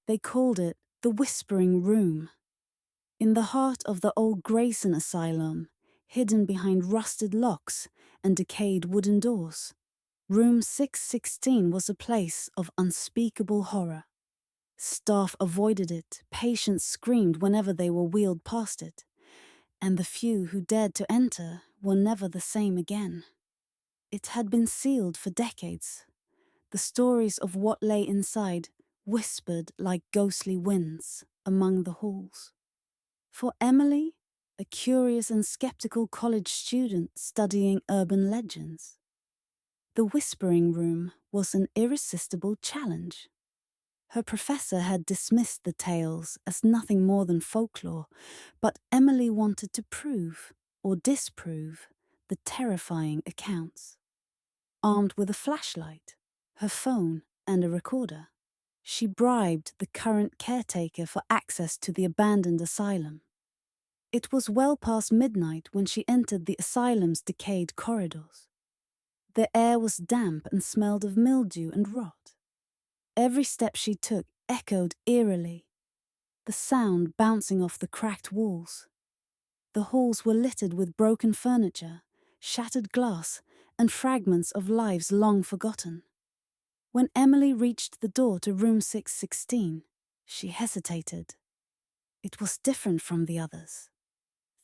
They called it the Whispering Room. In the heart of the old Grayson Asylum, hidden behind rusted locks and decayed wooden doors, Room 616 was a place of unspeakable horror. Staff avoided it, patients screamed whenever they were wheeled past it, and the few who dared to enter were never the same again. It had been sealed for decades. The stories of what lay inside whispered like ghostly winds among the halls. For Emily, a curious and skeptical college student studying urban legends, the Whispering Room was an irresistible challenge. Her professor had dismissed the tales as nothing more than folklore, but Emily wanted to prove or disprove the terrifying accounts. Armed with a flashlight, her phone, and a recorder, she bribed the current caretaker for access to the abandoned asylum. It was well past midnight when she entered the asylum's decayed corridors. The air was damp and smelled of mildew and rot. Every step she took echoed eerily, the sound bouncing off the cracked walls. The halls were littered with broken furniture, shattered glass, and fragments of lives long forgotten. When Emily reached the door to room 616, she hesitated. It was different from the others.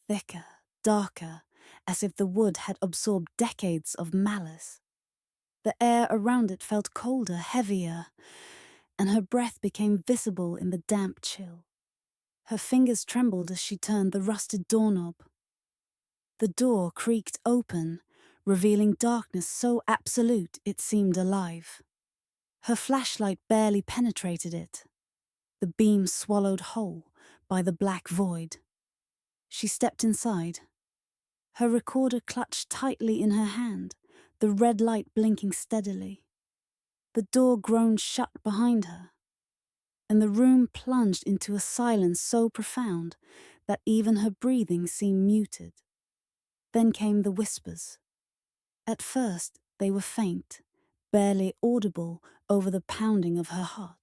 Thicker, darker, as if the wood had absorbed decades of malice. The air around it felt colder, heavier, and her breath became visible in the damp chill. Her fingers trembled as she turned the rusted doorknob. The door creaked open, revealing darkness so absolute it seemed alive. Her flashlight barely penetrated it, the beam swallowed whole by the black void. She stepped inside, her recorder clutched tightly in her hand, the red light blinking steadily. The door groaned shut behind her, and the room plunged into a silence so profound that even her breathing seemed muted. Then came the whispers. At first, they were faint, barely audible over the pounding of her heart.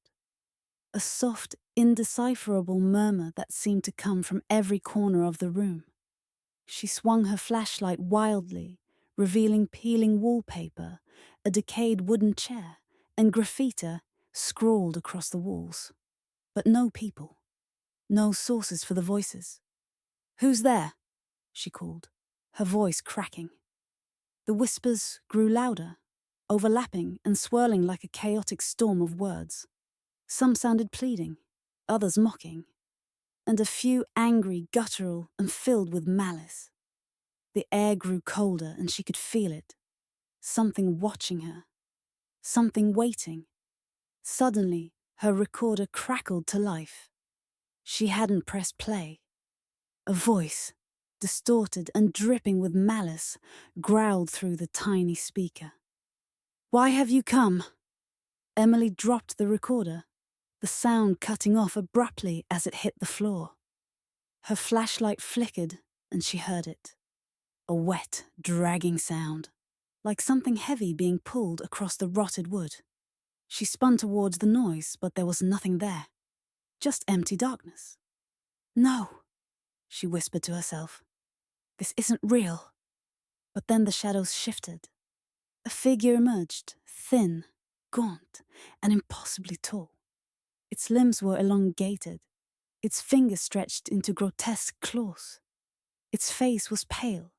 A soft, indecipherable murmur that seemed to come from every corner of the room. She swung her flashlight wildly, revealing peeling wallpaper, a decayed wooden chair, and graffiti scrawled across the walls. But no people. No sources for the voices. "Who's there?" she called, her voice cracking. The whispers grew louder, overlapping and swirling like a chaotic storm of words. Some sounded pleading, others mocking, and a few angry, guttural, and filled with malice. The air grew colder and she could feel it. Something watching her. Something waiting. Suddenly, her recorder crackled to life. She hadn't pressed play. A voice, distorted and dripping with malice, growled through the tiny speaker. "Why have you come?" Emily dropped the recorder, the sound cutting off abruptly as it hit the floor. Her flashlight flickered and she heard it. A wet, dragging sound, like something heavy being pulled across the rotted wood. She spun towards the noise, but there was nothing there. Just empty darkness. "No," she whispered to herself. "This isn't real." But then the shadows shifted. A figure emerged, thin, gaunt, and impossibly tall. Its limbs were elongated, its fingers stretched into grotesque claws. Its face was pale,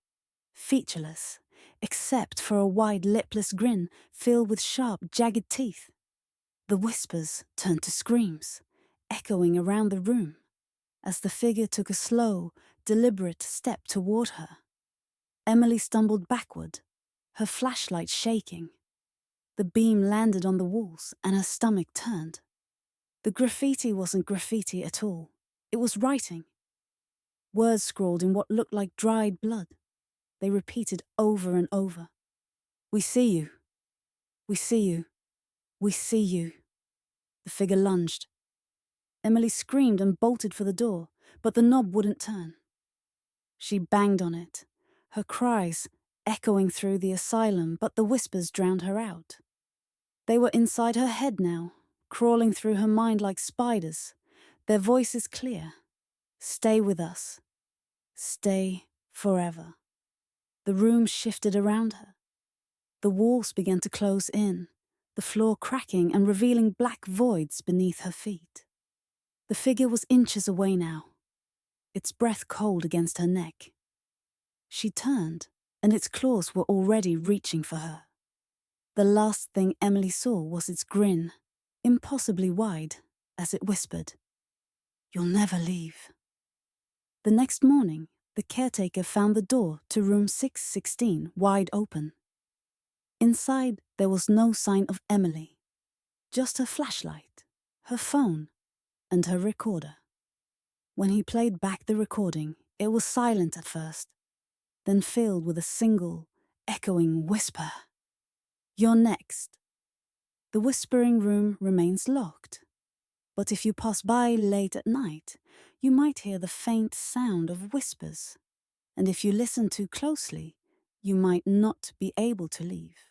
featureless, except for a wide lipless grin filled with sharp, jagged teeth. The whispers turned to screams, echoing around the room, as the figure took a slow, deliberate step toward her. Emily stumbled backward, her flashlight shaking. The beam landed on the walls and her stomach turned. The graffiti wasn't graffiti at all. It was writing. Words scrawled in what looked like dried blood. They repeated over and over. "We see you. We see you. We see you." The figure lunged. Emily screamed and bolted for the door, but the knob wouldn't turn. She banged on it, her cries echoing through the asylum, but the whispers drowned her out. They were inside her head now, crawling through her mind like spiders, their voices clear. Stay with us. Stay forever. The room shifted around her. The walls began to close in, the floor cracking and revealing black voids beneath her feet. The figure was inches away now, its breath cold against her neck. She turned, and its claws were already reaching for her. The last thing Emily saw was its grin, impossibly wide, as it whispered, "You'll never leave." The next morning, the caretaker found the door to room 616 wide open. Inside, there was no sign of Emily, just her flashlight, her phone, and her recorder. When he played back the recording, it was silent at first, then filled with a single, echoing whisper. "You're next." The whispering room remains locked, but if you pass by late at night, you might hear the faint sound of whispers, and if you listen too closely, you might not be able to leave.